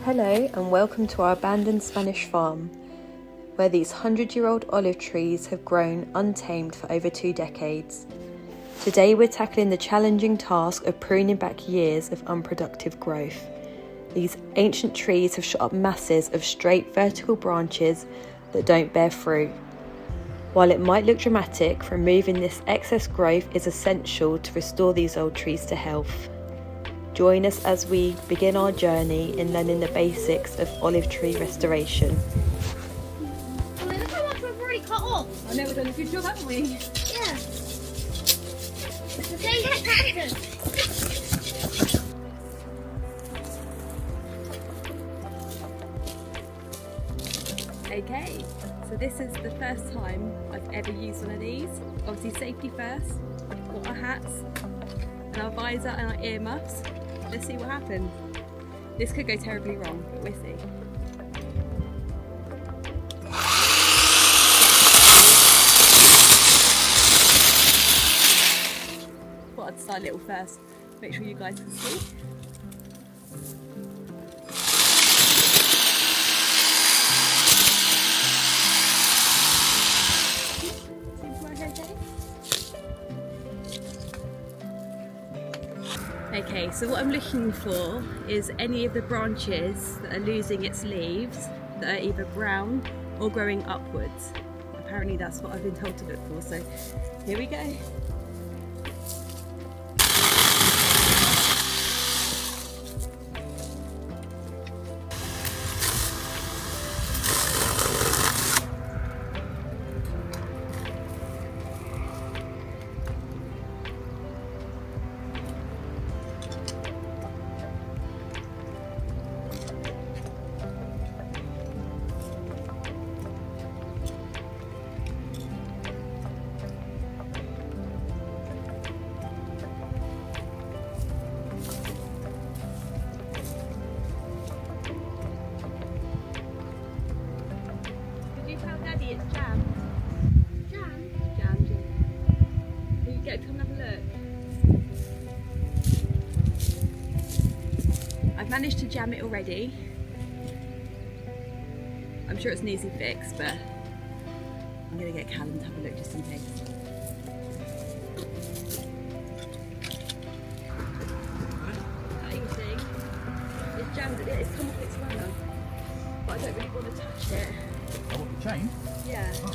Hello and welcome to our abandoned Spanish farm, where these 100-year-old olive trees have grown untamed for over 2 decades. Today we're tackling the challenging task of pruning back years of unproductive growth. These ancient trees have shot up masses of straight vertical branches that don't bear fruit. While it might look dramatic, removing this excess growth is essential to restore these old trees to health. Join us as we begin our journey in learning the basics of olive tree restoration. Oh, look how much we've already cut off. I know we've done a good job, haven't we? Yeah. It's the same cactus. Okay, so this is the first time I've ever used one of these. Obviously safety first, got our hats and our visor and our earmuffs. Let's see what happens. This could go terribly wrong, but we'll see. Thought I'd start a little first, make sure you guys can see. Seems to work okay. Okay, so what I'm looking for is any of the branches that are losing its leaves that are either brown or growing upwards. Apparently that's what I've been told to look for, so here we go. Daddy, it's jam. Jam? Jam. Will you get to come and have a look? I've managed to jam it already. I'm sure it's an easy fix, but I'm going to get Callum to have a look just in case. How you think? It's jammed it, it's come off its runner, but I don't really want to touch it. Oh, what, the chain? Yeah. Oh.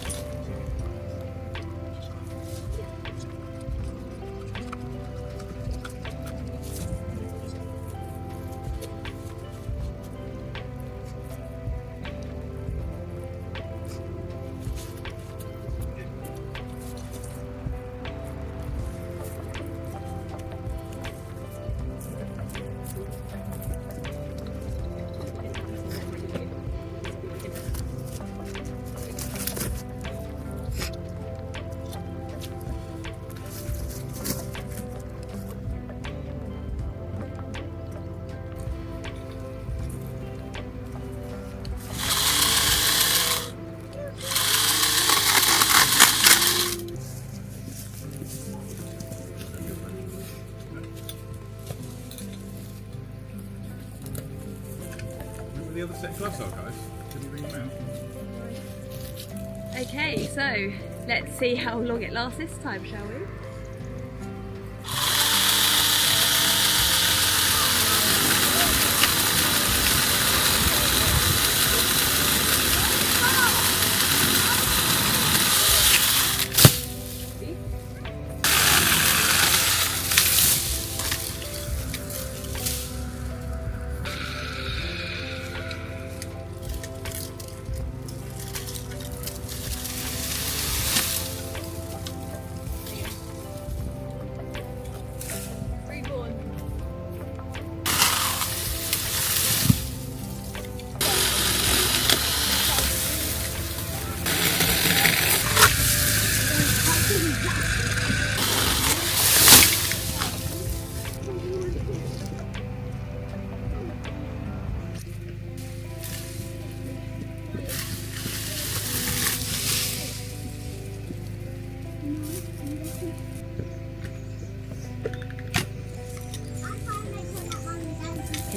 The other set gloves are, guys. Can you read them out? Okay, so let's see how long it lasts this time, shall we?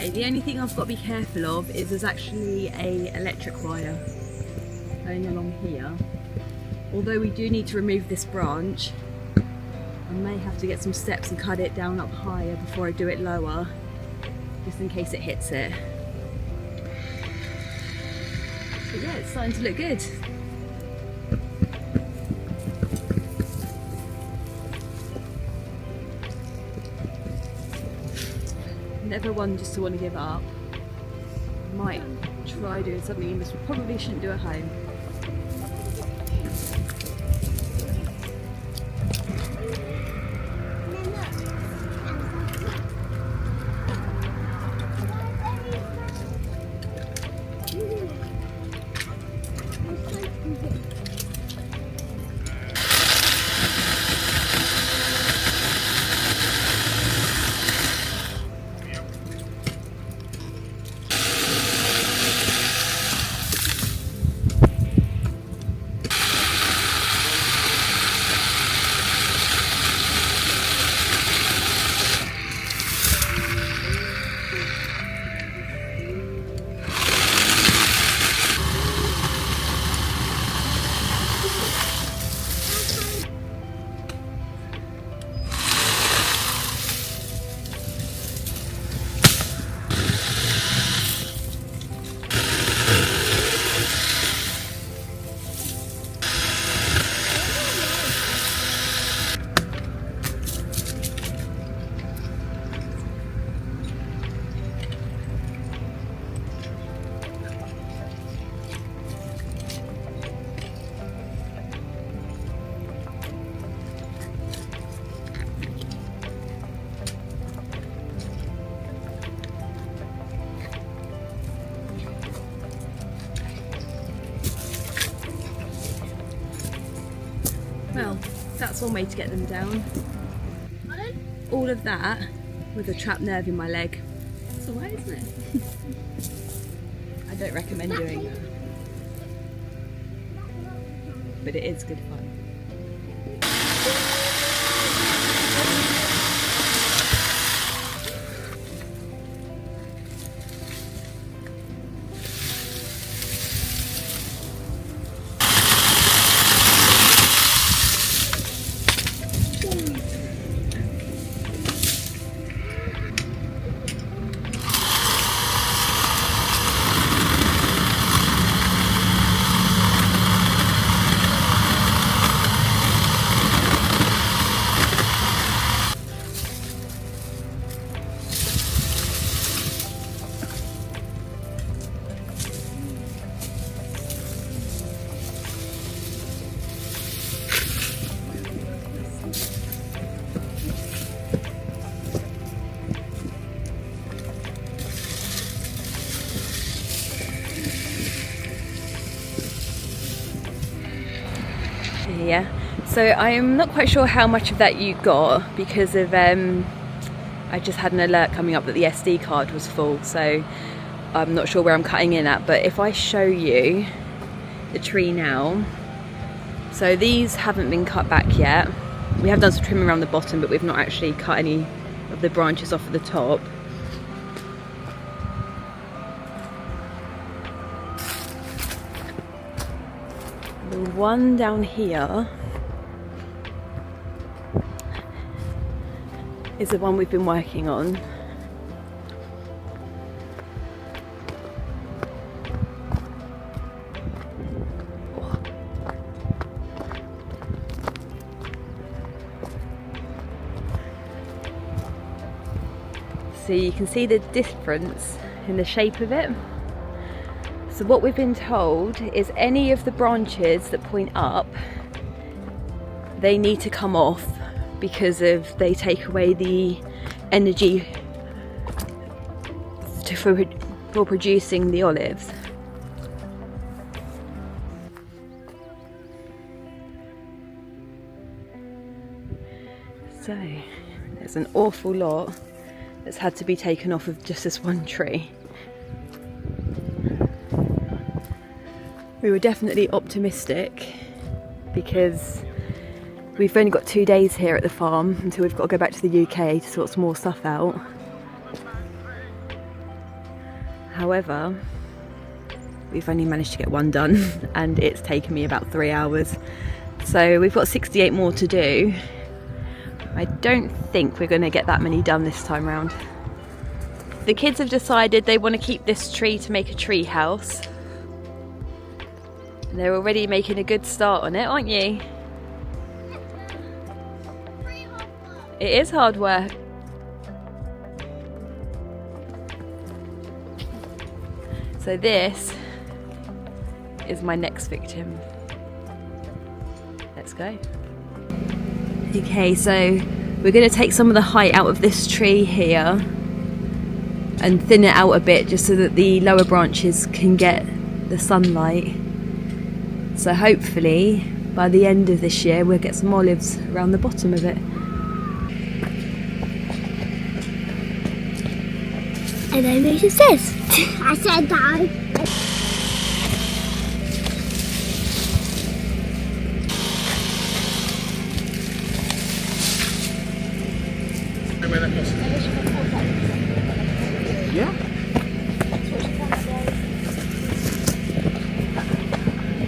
Okay, the only thing I've got to be careful of is there's actually a electric wire going along here. Although we do need to remove this branch, I may have to get some steps and cut it down up higher before I do it lower, just in case it hits it. But yeah, it's starting to look good. Never one just to want to give up. Might try doing something you probably shouldn't do at home. Well, that's one way to get them down. All of that with a trapped nerve in my leg. That's alright, isn't it? I don't recommend doing that. But it is good fun. Yeah, so I'm not quite sure how much of that you got because of I just had an alert coming up that the SD card was full, so I'm not sure where I'm cutting in at. But if I show you the tree now, so these haven't been cut back yet. We have done some trimming around the bottom, but we've not actually cut any of the branches off of the top. The one down here is the one we've been working on. So you can see the difference in the shape of it. So what we've been told is any of the branches that point up, they need to come off because they take away the energy for producing the olives. So there's an awful lot that's had to be taken off of just this one tree. We were definitely optimistic because we've only got 2 days here at the farm until we've got to go back to the UK to sort some more stuff out. However, we've only managed to get one done and it's taken me about 3 hours. So we've got 68 more to do. I don't think we're going to get that many done this time round. The kids have decided they want to keep this tree to make a tree house. And they're already making a good start on it, aren't you? It is hard work. So this is my next victim. Let's go. Okay, so we're going to take some of the height out of this tree here and thin it out a bit just so that the lower branches can get the sunlight. So hopefully by the end of this year we'll get some olives around the bottom of it. And then Lucy says, I said that. Where that was. Yeah.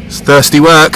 It's thirsty work.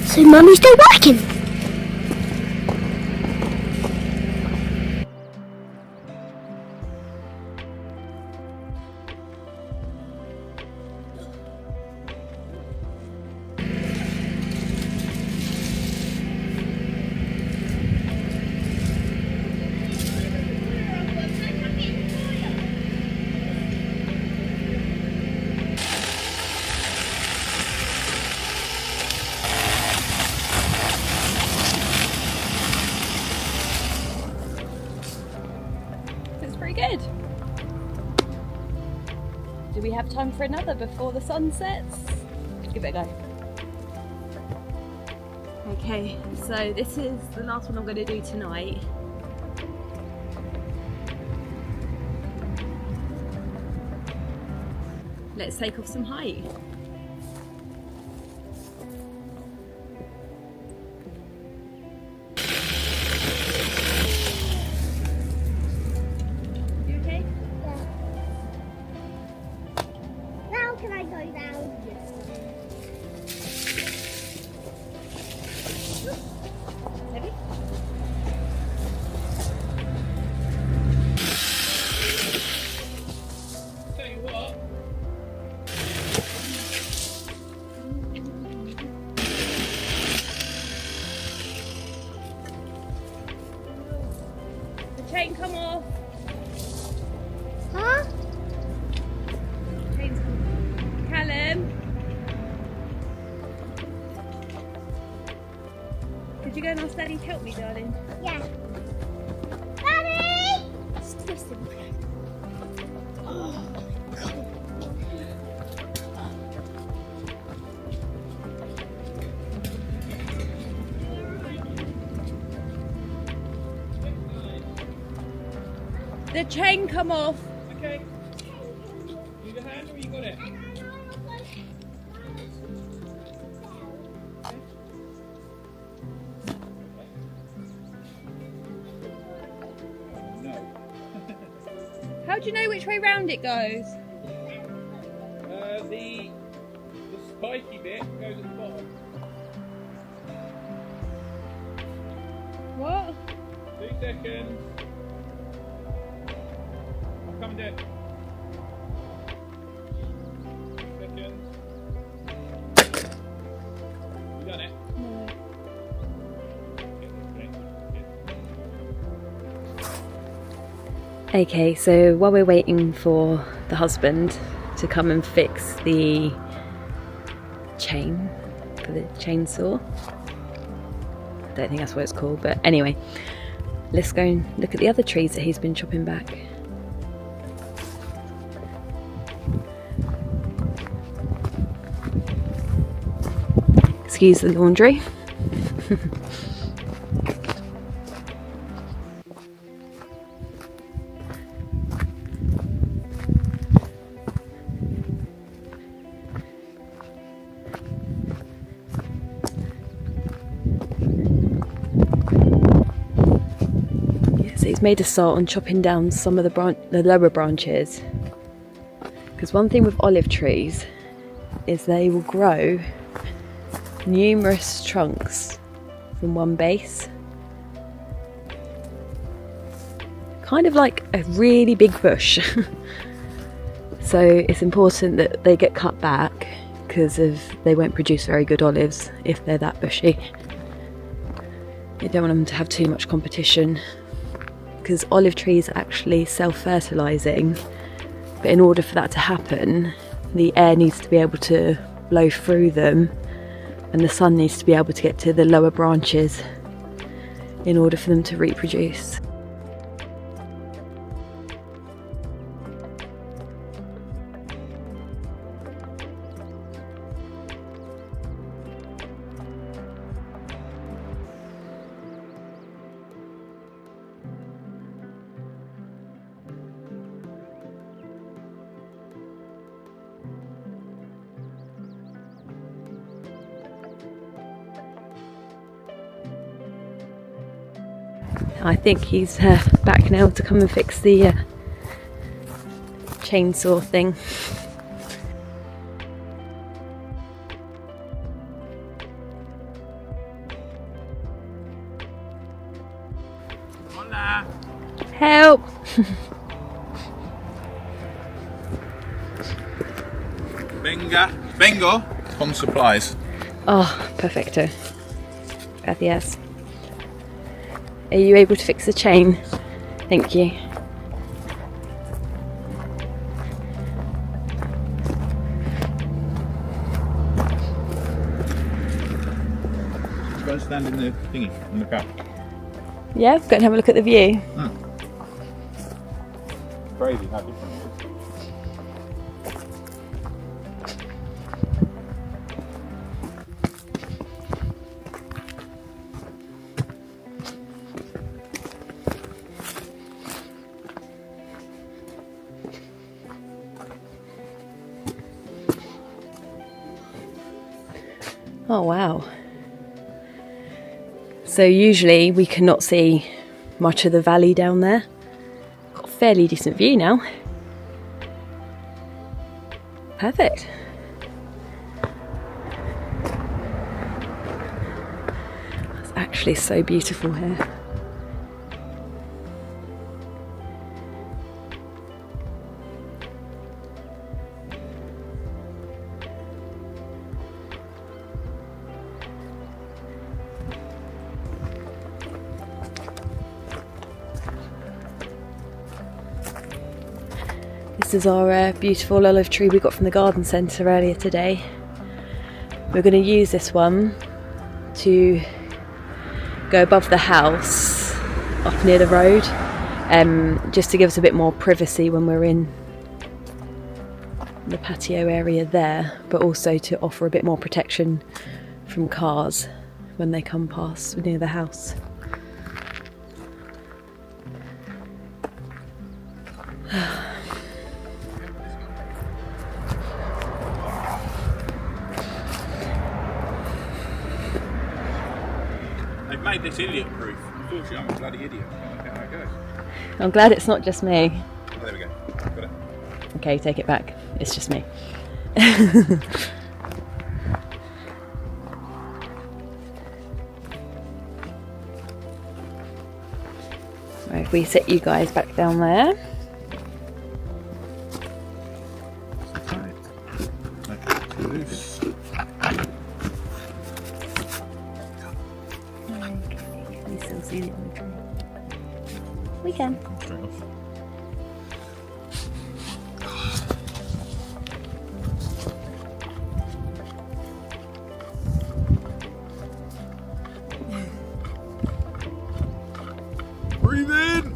So Mummy's still working. It's pretty good. Do we have time for another before the sun sets? Give it a go. Okay, so this is the last one I'm going to do tonight. Let's take off some height. You okay? Yeah. Now can I go down? Yes. Heavy? Tell you what. chain come off. Huh? Chain's Callum. Could you go and ask Daddy to help me, darling? Yeah. Daddy! It's twisted. The chain come off. Okay. Need a hand or you got it? No. How do you know which way round it goes? The spiky bit goes at the bottom. What? 2 seconds. I'm coming down. Seconds. You done it? No. Okay, so while we're waiting for the husband to come and fix the chain for the chainsaw, I don't think that's what it's called, but anyway, let's go and look at the other trees that he's been chopping back. Excuse the laundry. So he's made a start on chopping down some of the lower branches, because one thing with olive trees is they will grow numerous trunks from one base, kind of like a really big bush. So it's important that they get cut back, because they won't produce very good olives if they're that bushy. You don't want them to have too much competition, because olive trees are actually self-fertilising, but in order for that to happen, the air needs to be able to blow through them, and the sun needs to be able to get to the lower branches in order for them to reproduce. I think he's back now to come and fix the chainsaw thing. Hola. Help! Vengo con supplies. Oh, perfecto. Gracias. Are you able to fix the chain? Thank you. Just go and stand in the thingy and look up. Yeah, go and have a look at the view. Crazy how different it is. Oh wow. So usually we cannot see much of the valley down there. Got a fairly decent view now. Perfect. It's actually so beautiful here. This is our beautiful olive tree we got from the garden centre earlier today. We're going to use this one to go above the house, up near the road, just to give us a bit more privacy when we're in the patio area there, but also to offer a bit more protection from cars when they come past near the house. They've made this idiot proof. Unfortunately, I'm a bloody idiot. I don't know how it goes. I'm glad it's not just me. Oh, there we go. Got it. Okay, take it back. It's just me. Right, if we sit you guys back down there. Tight. That's too loose. Can you still see the olive tree? We can. Come straight off. Breathe in!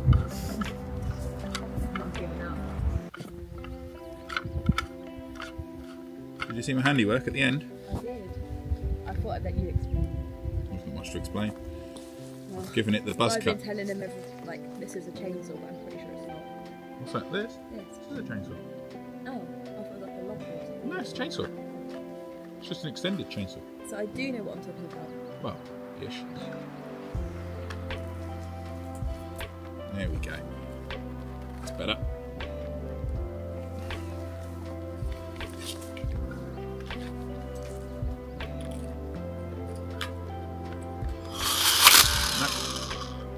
Did you see my handiwork at the end? I did. I thought I'd let you explain. There's not much to explain. Giving it the buzz I've cut. been telling him like this is a chainsaw, but I'm pretty sure it's not. What's that? This? Yes. It's a chainsaw. Oh, I thought it was like a log or something. No, it's a chainsaw. It's just an extended chainsaw. So I do know what I'm talking about. Well, ish. There we go. It's better.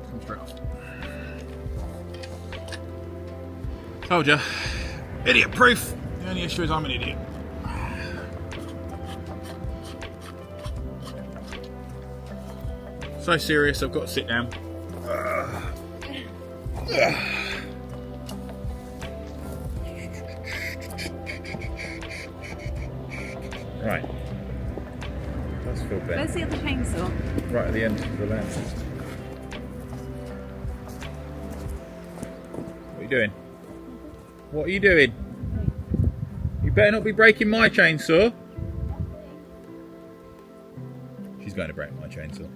Come straight off. Told ya. Idiot proof. The only issue is I'm an idiot. So serious, I've got to sit down. Right. That's feel better. Where's the other chainsaw? Right at the end of the land. What are you doing? What are you doing? You better not be breaking my chainsaw. She's going to break my chainsaw.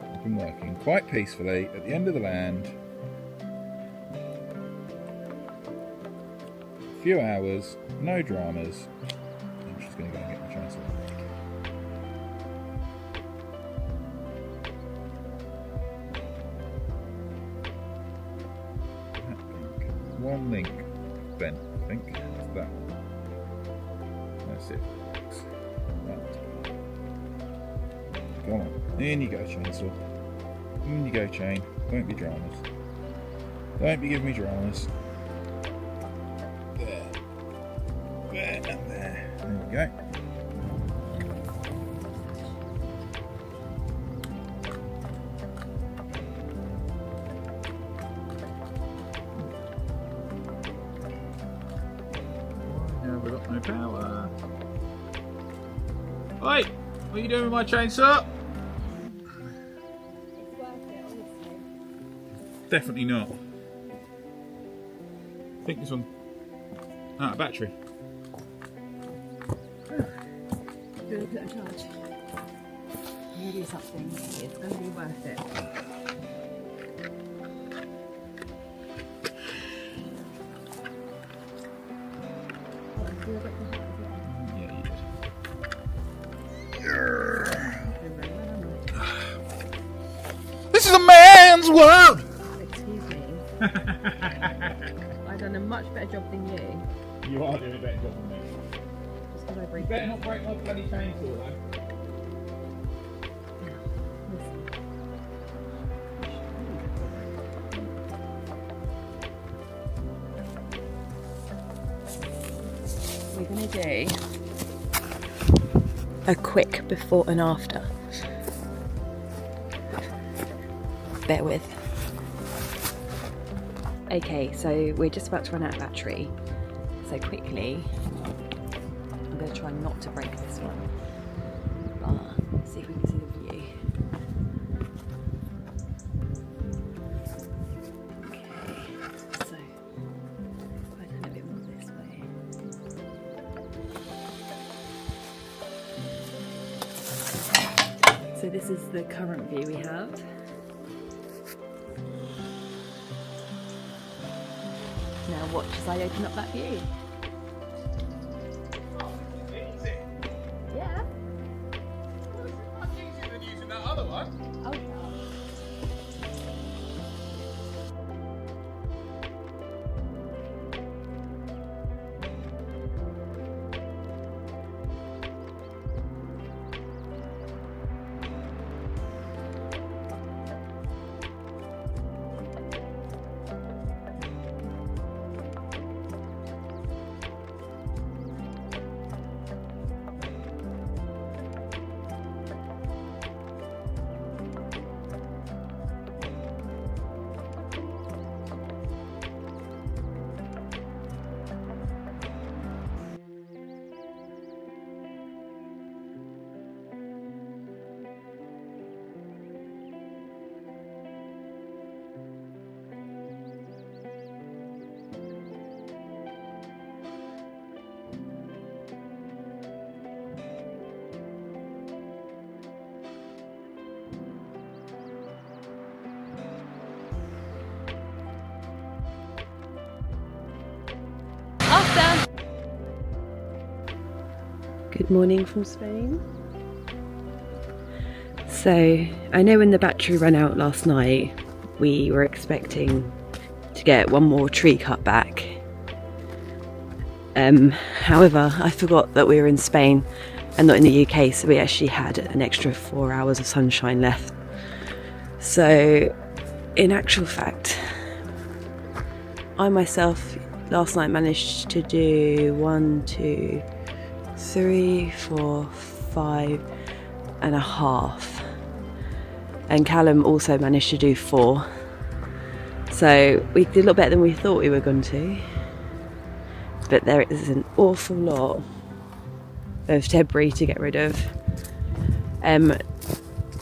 I've been working quite peacefully at the end of the land. A few hours, no dramas. And she's going to go and get my chainsaw. One link bent, I think. It's that one. That's it. Right. Go on. In you go, chainsaw. In you go, chain. Don't be dramas. Don't be giving me dramas. There. There and there. There we go. We've got no power. Oi! What are you doing with my chainsaw? It's worth it, honestly. Definitely not. I think this one out of battery. Do you want to put a charge? Maybe something. It's going to be worth it. Yeah, you did. This is a man's world! Excuse me. I've done a much better job than you. You are doing a better job than me. Just because I break You better not break my bloody chainsaw though. We're going to do a quick before and after. Bear with. Okay, so we're just about to run out of battery. So quickly, I'm going to try not to break this one. But see if we can see the view. Okay, so if I turn a bit more this way. So this is the current view we have. Now watch as I open up that view. Yeah. Much easier than using that other one. Oh, yeah. Good morning from Spain. So I know when the battery ran out last night, we were expecting to get one more tree cut back. However, I forgot that we were in Spain and not in the UK, so we actually had an extra 4 hours of sunshine left. So in actual fact, I myself last night managed to do 1, 2, 3, 4, 5.5, and Callum also managed to do 4. So we did a lot better than we thought we were going to, but there is an awful lot of debris to get rid of.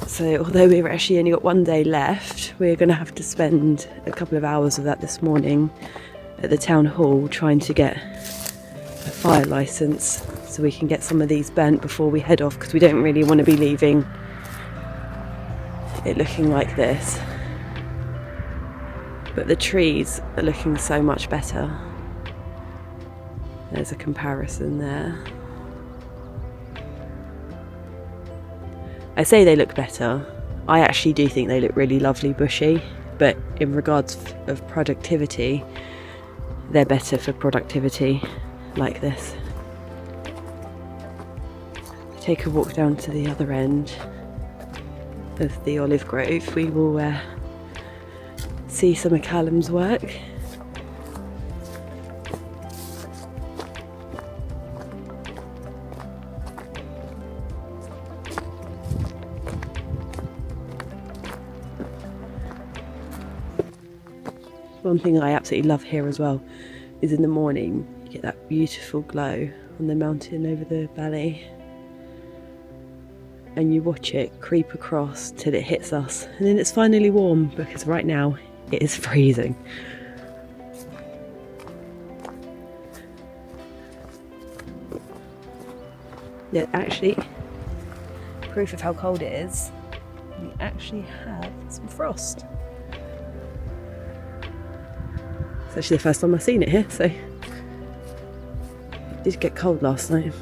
So although we've actually only got 1 day left, we're going to have to spend a couple of hours of that this morning at the town hall trying to get a fire licence so we can get some of these burnt before we head off, because we don't really want to be leaving it looking like this. But the trees are looking so much better. There's a comparison there. I say they look better. I actually do think they look really lovely bushy, but in regards of productivity, they're better for productivity like this. Take a walk down to the other end of the olive grove. We will see some of Callum's work. One thing I absolutely love here as well is in the morning you get that beautiful glow on the mountain over the valley, and you watch it creep across till it hits us, and then it's finally warm, because right now it is freezing. Yeah, actually, proof of how cold it is, we actually have some frost. It's actually the first time I've seen it here, so it did get cold last night.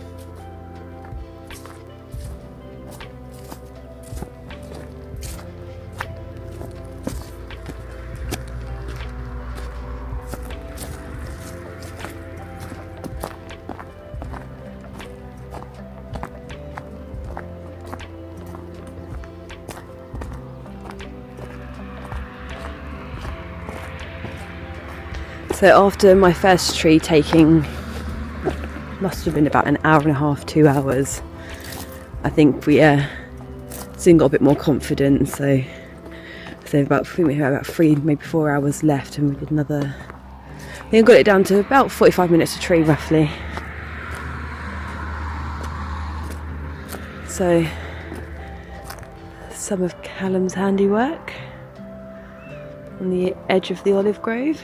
So after my first tree taking, must have been about an hour and a half, 2 hours, I think we soon got a bit more confident, so So I think we have about 3, maybe 4 hours left, and we did another. I think I got it down to about 45 minutes a tree roughly. So some of Callum's handiwork on the edge of the olive grove.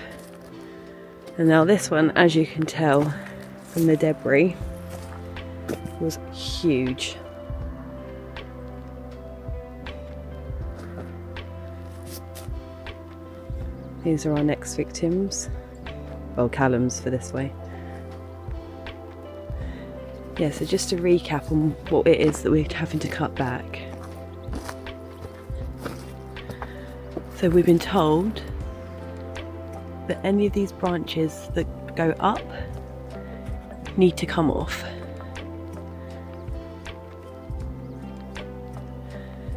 And now this one, as you can tell from the debris, was huge. These are our next victims. Well, Callum's for this way. Yeah, so just to recap on what it is that we're having to cut back. So we've been told that any of these branches that go up need to come off.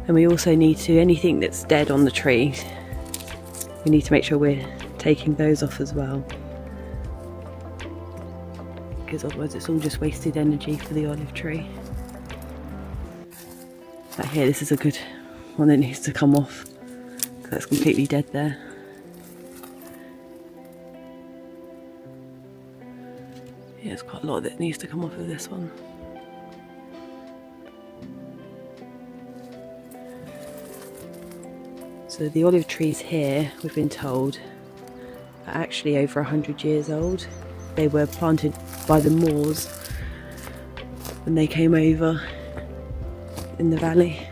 And we also need to, anything that's dead on the tree, we need to make sure we're taking those off as well. Because otherwise it's all just wasted energy for the olive tree. Like here, this is a good one that needs to come off. That's completely dead there. Yeah, there's quite a lot that needs to come off of this one. So the olive trees here, we've been told, are actually over 100 years old. They were planted by the Moors when they came over in the valley.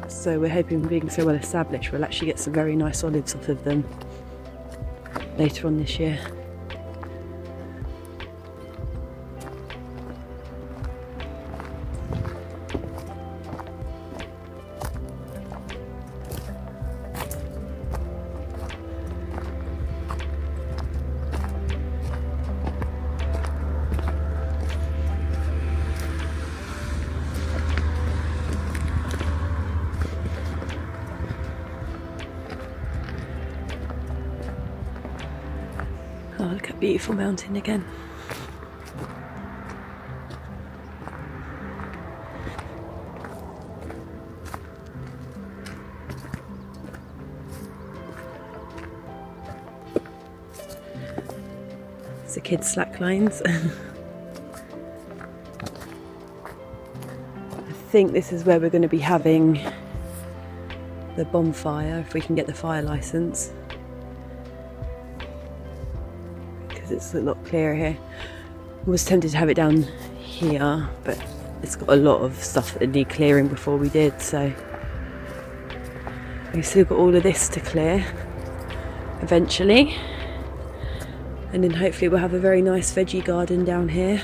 So we're hoping, being so well established, we'll actually get some very nice olives off of them later on this year. Oh, look at beautiful mountain again. It's the kids' slack lines. I think this is where we're going to be having the bonfire, if we can get the fire license. It's a lot clearer here. I was tempted to have it down here, but it's got a lot of stuff that need clearing before we did, so we've still got all of this to clear eventually, and then hopefully we'll have a very nice veggie garden down here.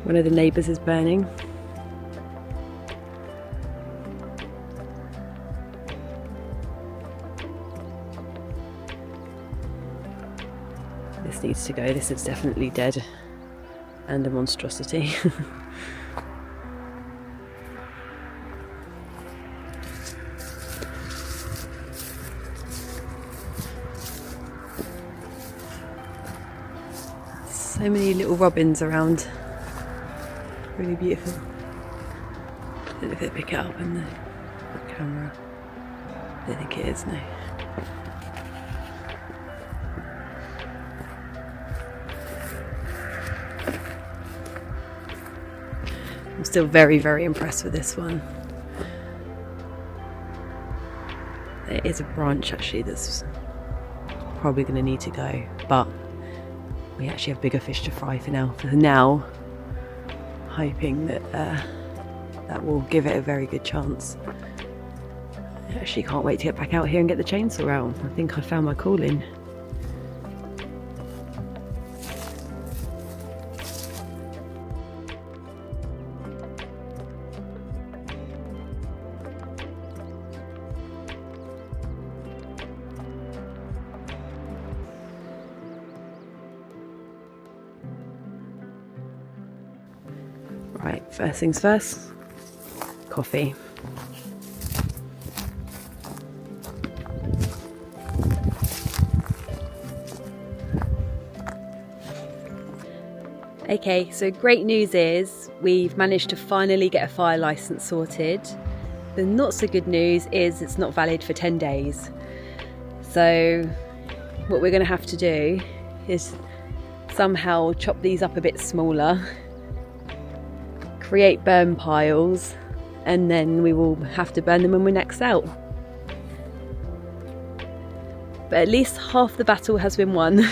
One of the neighbours is burning. This needs to go. This is definitely dead and a monstrosity. So many little robins around. Really beautiful. I don't know if they pick it up in the camera. I don't think it is, no. I'm still very, very impressed with this one. There is a branch actually that's probably going to need to go, but we actually have bigger fish to fry for now. For now, hoping that that will give it a very good chance. I actually can't wait to get back out here and get the chainsaw out. I think I found my calling. Right, first things first, coffee. Okay, so great news is we've managed to finally get a fire licence sorted. The not so good news is it's not valid for 10 days. So what we're going to have to do is somehow chop these up a bit smaller, create burn piles, and then we will have to burn them when we're next out. But at least half the battle has been won.